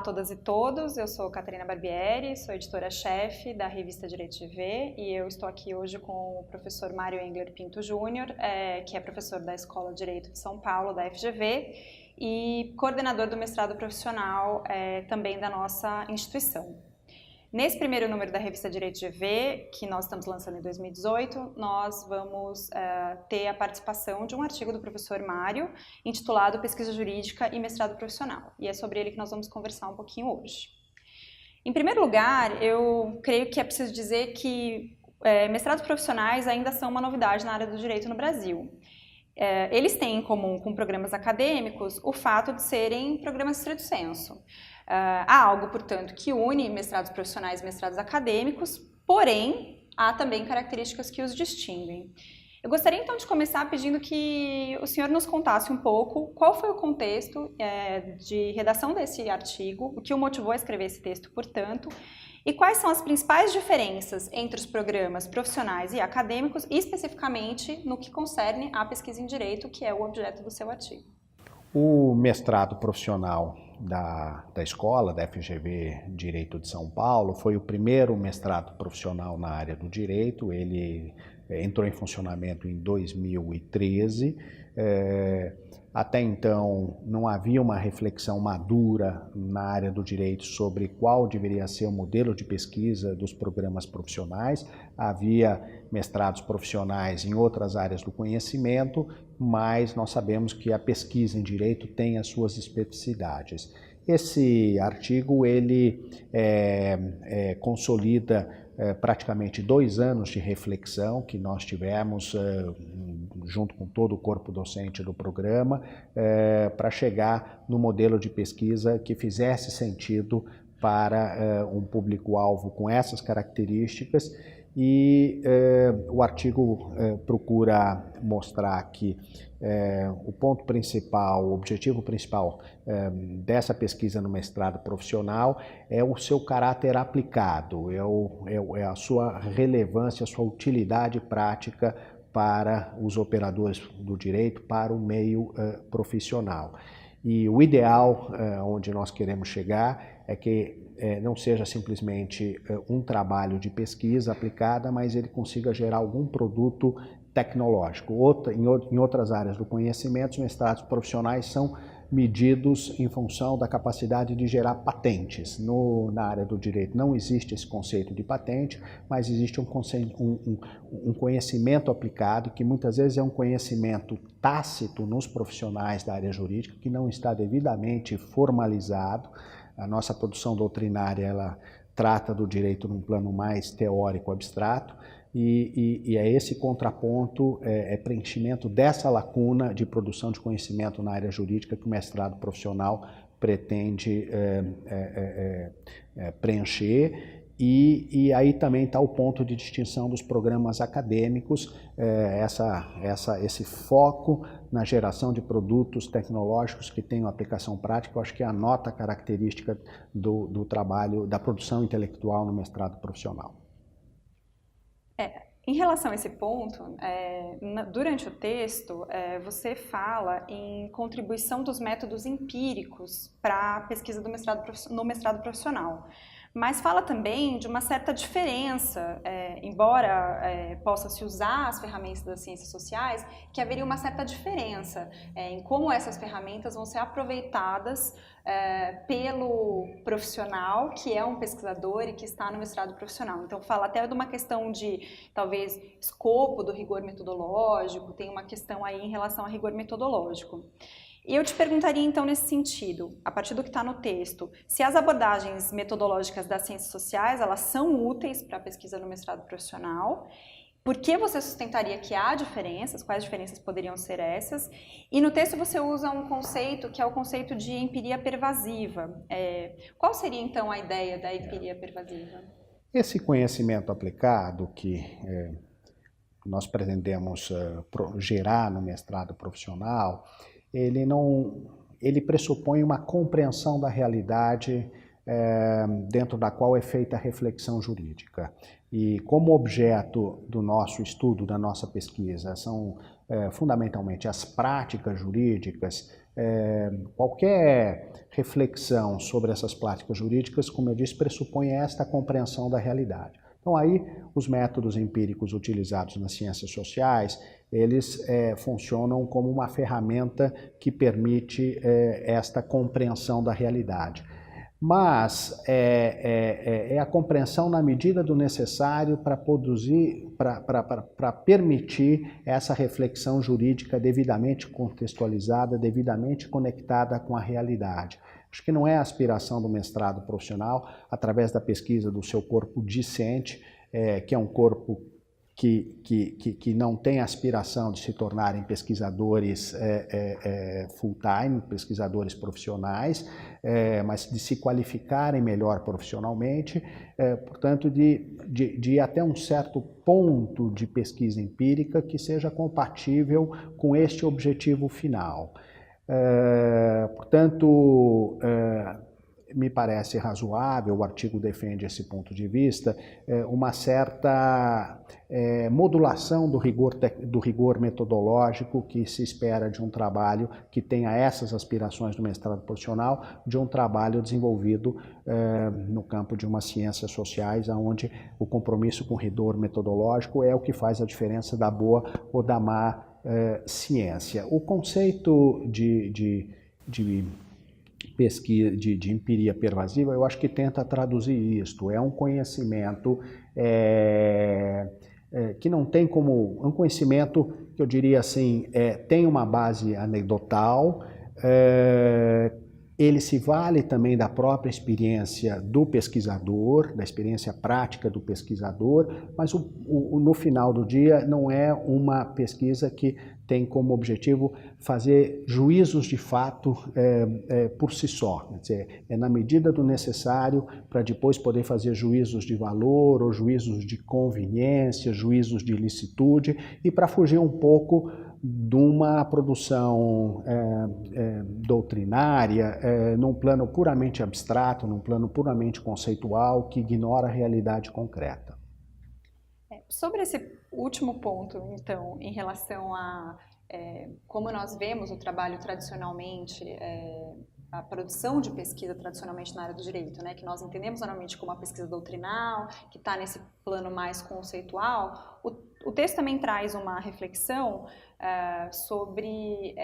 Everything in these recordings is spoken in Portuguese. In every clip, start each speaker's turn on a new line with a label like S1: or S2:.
S1: todas e todos, eu sou Catarina Barbieri, sou editora-chefe da revista Direito GV e eu estou aqui hoje com o professor Mário Engler Pinto Júnior, que é professor da Escola de Direito de São Paulo, da FGV, e coordenador do mestrado profissional também da nossa instituição. Nesse primeiro número da revista Direito GV, que nós estamos lançando em 2018, nós vamos ter a participação de um artigo do professor Mário, intitulado Pesquisa Jurídica e Mestrado Profissional. E é sobre ele que nós vamos conversar um pouquinho hoje. Em primeiro lugar, eu creio que é preciso dizer que mestrados profissionais ainda são uma novidade na área do direito no Brasil. Eles têm em comum com programas acadêmicos o fato de serem programas stricto sensu. Há algo, portanto, que une mestrados profissionais e mestrados acadêmicos, porém, há também características que os distinguem. Eu gostaria, então, de começar pedindo que o senhor nos contasse um pouco qual foi o contexto de redação desse artigo, o que o motivou a escrever esse texto, portanto, e quais são as principais diferenças entre os programas profissionais e acadêmicos, e especificamente no que concerne à pesquisa em direito, que é o objeto do seu artigo.
S2: O mestrado profissional da escola, da FGV Direito de São Paulo, foi o primeiro mestrado profissional na área do direito. Ele entrou em funcionamento em 2013. Até então não havia uma reflexão madura na área do direito sobre qual deveria ser o modelo de pesquisa dos programas profissionais. Havia mestrados profissionais em outras áreas do conhecimento, mas nós sabemos que a pesquisa em direito tem as suas especificidades. Esse artigo ele consolida praticamente 2 anos de reflexão que nós tivemos junto com todo o corpo docente do programa para chegar no modelo de pesquisa que fizesse sentido para um público-alvo com essas características. E o artigo procura mostrar que o ponto principal, o objetivo principal dessa pesquisa no mestrado profissional é o seu caráter aplicado, é a sua relevância, a sua utilidade prática para os operadores do direito, para o meio profissional. E o ideal onde nós queremos chegar é que não seja simplesmente um trabalho de pesquisa aplicada, mas ele consiga gerar algum produto tecnológico. Em outras áreas do conhecimento, os mestrados profissionais são medidos em função da capacidade de gerar patentes. Na área do direito não existe esse conceito de patente, mas existe um conhecimento aplicado, que muitas vezes é um conhecimento tácito nos profissionais da área jurídica, que não está devidamente formalizado. A nossa produção doutrinária ela trata do direito num plano mais teórico, abstrato, e é esse contraponto, preenchimento dessa lacuna de produção de conhecimento na área jurídica que o mestrado profissional pretende preencher. E aí também está o ponto de distinção dos programas acadêmicos, esse foco na geração de produtos tecnológicos que tenham aplicação prática. Eu acho que é a nota característica do trabalho, da produção intelectual no mestrado profissional.
S1: Em relação a esse ponto, durante o texto, você fala em contribuição dos métodos empíricos para a pesquisa no mestrado profissional. Mas fala também de uma certa diferença, embora possa-se usar as ferramentas das ciências sociais, que haveria uma certa diferença em como essas ferramentas vão ser aproveitadas pelo profissional, que é um pesquisador e que está no mestrado profissional. Então, fala até de uma questão de, talvez, escopo do rigor metodológico, tem uma questão aí em relação ao rigor metodológico. E eu te perguntaria, então, nesse sentido, a partir do que está no texto, se as abordagens metodológicas das ciências sociais, elas são úteis para a pesquisa no mestrado profissional, por que você sustentaria que há diferenças, quais diferenças poderiam ser essas? E no texto você usa um conceito que é o conceito de empiria pervasiva. Qual seria, então, a ideia da empiria pervasiva?
S2: Esse conhecimento aplicado que nós pretendemos gerar no mestrado profissional, ele pressupõe uma compreensão da realidade dentro da qual é feita a reflexão jurídica. E como objeto do nosso estudo, da nossa pesquisa, são fundamentalmente as práticas jurídicas, qualquer reflexão sobre essas práticas jurídicas, como eu disse, pressupõe esta compreensão da realidade. Então aí, os métodos empíricos utilizados nas ciências sociais, eles funcionam como uma ferramenta que permite esta compreensão da realidade. Mas é a compreensão na medida do necessário para produzir, para permitir essa reflexão jurídica devidamente contextualizada, devidamente conectada com a realidade. Acho que não é a aspiração do mestrado profissional, através da pesquisa do seu corpo discente, que é um corpo que não tem aspiração de se tornarem pesquisadores full-time, pesquisadores profissionais, mas de se qualificarem melhor profissionalmente, portanto, de ir até um certo ponto de pesquisa empírica que seja compatível com este objetivo final. Portanto, me parece razoável, o artigo defende esse ponto de vista, uma certa modulação do rigor metodológico que se espera de um trabalho que tenha essas aspirações do mestrado profissional, de um trabalho desenvolvido no campo de umas ciências sociais, onde o compromisso com o rigor metodológico é o que faz a diferença da boa ou da má ciência. O conceito de pesquisa, de empiria pervasiva, eu acho que tenta traduzir isto. É um conhecimento que não tem como... um conhecimento que eu diria assim, tem uma base anedotal, ele se vale também da própria experiência do pesquisador, da experiência prática do pesquisador, mas no final do dia não é uma pesquisa que tem como objetivo fazer juízos de fato por si só. Quer dizer, é na medida do necessário para depois poder fazer juízos de valor ou juízos de conveniência, juízos de licitude, e para fugir um pouco de uma produção doutrinária, num plano puramente abstrato, num plano puramente conceitual, que ignora a realidade concreta.
S1: Sobre esse último ponto, então, em relação a como nós vemos o trabalho tradicionalmente, a produção de pesquisa tradicionalmente na área do direito, né, que nós entendemos normalmente como uma pesquisa doutrinal, que está nesse plano mais conceitual, o texto também traz uma reflexão sobre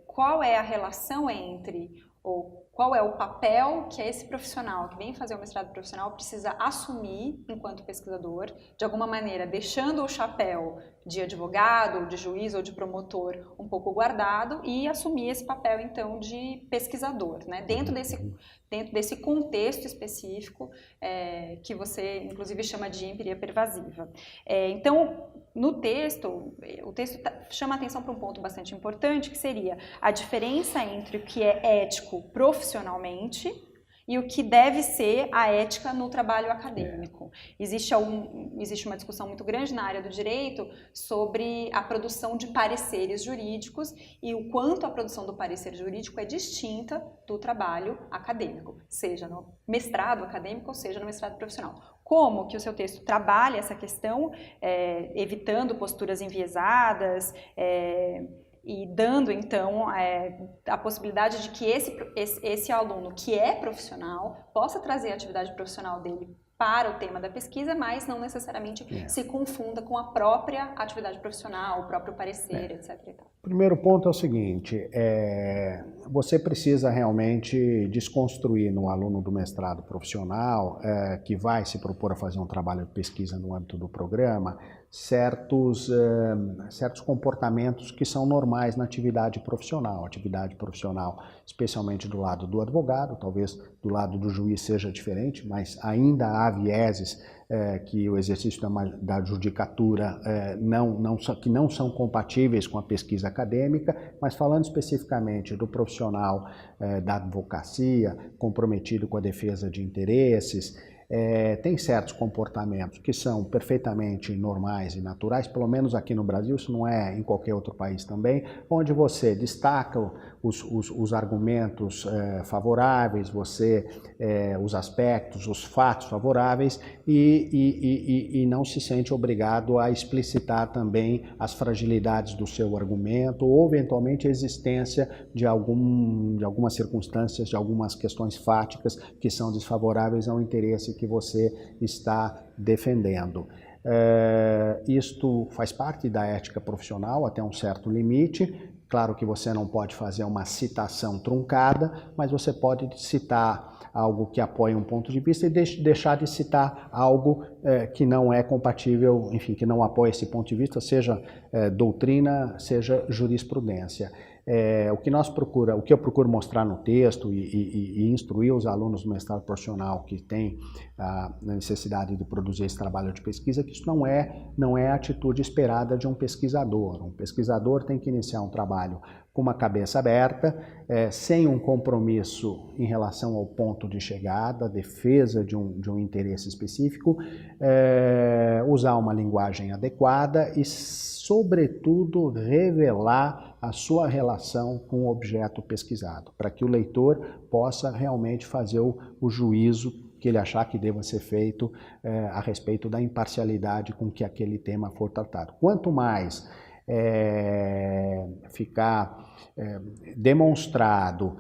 S1: qual é a relação entre, ou qual é o papel que esse profissional que vem fazer o mestrado profissional precisa assumir enquanto pesquisador, de alguma maneira deixando o chapéu de advogado, ou de juiz, ou de promotor um pouco guardado e assumir esse papel então de pesquisador, né? Dentro desse contexto específico que você inclusive chama de empiria pervasiva. Então, no texto, o texto chama a atenção para um ponto bastante importante, que seria a diferença entre o que é ético profissionalmente e o que deve ser a ética no trabalho acadêmico. Existe uma discussão muito grande na área do direito sobre a produção de pareceres jurídicos e o quanto a produção do parecer jurídico é distinta do trabalho acadêmico, seja no mestrado acadêmico ou seja no mestrado profissional. Como que o seu texto trabalha essa questão, evitando posturas enviesadas, e dando, então, a possibilidade de que esse aluno que é profissional possa trazer a atividade profissional dele para o tema da pesquisa, mas não necessariamente se confunda com a própria atividade profissional, o próprio parecer, etc. E tal.
S2: O primeiro ponto é o seguinte, você precisa realmente desconstruir no aluno do mestrado profissional, que vai se propor a fazer um trabalho de pesquisa no âmbito do programa, certos comportamentos que são normais na atividade profissional. Atividade profissional, especialmente do lado do advogado, talvez do lado do juiz seja diferente, mas ainda há vieses que o exercício da judicatura que não são compatíveis com a pesquisa acadêmica, mas falando especificamente do profissional da advocacia, comprometido com a defesa de interesses, tem certos comportamentos que são perfeitamente normais e naturais, pelo menos aqui no Brasil, isso não é em qualquer outro país também, onde você destaca os argumentos favoráveis, os aspectos, os fatos favoráveis e não se sente obrigado a explicitar também as fragilidades do seu argumento ou, eventualmente, a existência de algumas circunstâncias, de algumas questões fáticas que são desfavoráveis ao interesse que você está defendendo. Isto faz parte da ética profissional até um certo limite. Claro que você não pode fazer uma citação truncada, mas você pode citar algo que apoia um ponto de vista e deixar de citar algo que não é compatível, enfim, que não apoia esse ponto de vista, seja doutrina, seja jurisprudência. O que eu procuro mostrar no texto e instruir os alunos do mestrado profissional que têm a necessidade de produzir esse trabalho de pesquisa, que isso não é a atitude esperada de um pesquisador. Um pesquisador tem que iniciar um trabalho com uma cabeça aberta, sem um compromisso em relação ao ponto de chegada, defesa de um interesse específico, usar uma linguagem adequada e, sobretudo, revelar a sua relação com o objeto pesquisado, para que o leitor possa realmente fazer o juízo que ele achar que deva ser feito a respeito da imparcialidade com que aquele tema for tratado. Quanto mais ficar demonstrado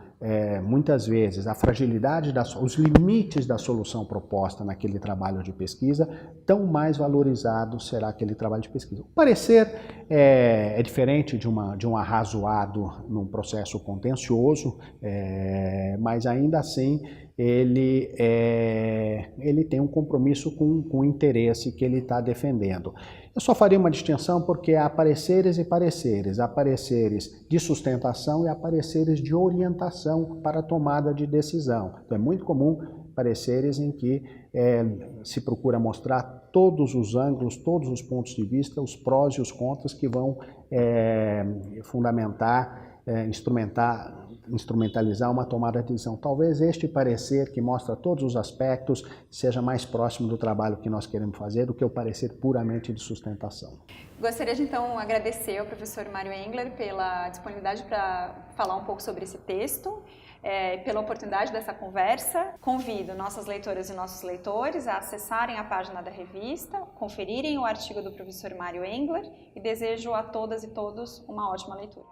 S2: muitas vezes a fragilidade, os limites da solução proposta naquele trabalho de pesquisa, tão mais valorizado será aquele trabalho de pesquisa. O parecer é diferente de um arrazoado num processo contencioso, mas ainda assim ele tem um compromisso com o interesse que ele está defendendo. Eu só faria uma distinção porque há pareceres e pareceres. Há pareceres de sustentação e há pareceres de orientação para a tomada de decisão. Então é muito comum pareceres em que se procura mostrar todos os ângulos, todos os pontos de vista, os prós e os contras que vão instrumentalizar uma tomada de decisão. Talvez este parecer, que mostra todos os aspectos, seja mais próximo do trabalho que nós queremos fazer do que o parecer puramente de sustentação.
S1: Gostaria de, então, agradecer ao professor Mário Engler pela disponibilidade para falar um pouco sobre esse texto, pela oportunidade dessa conversa. Convido nossas leitoras e nossos leitores a acessarem a página da revista, conferirem o artigo do professor Mário Engler e desejo a todas e todos uma ótima leitura.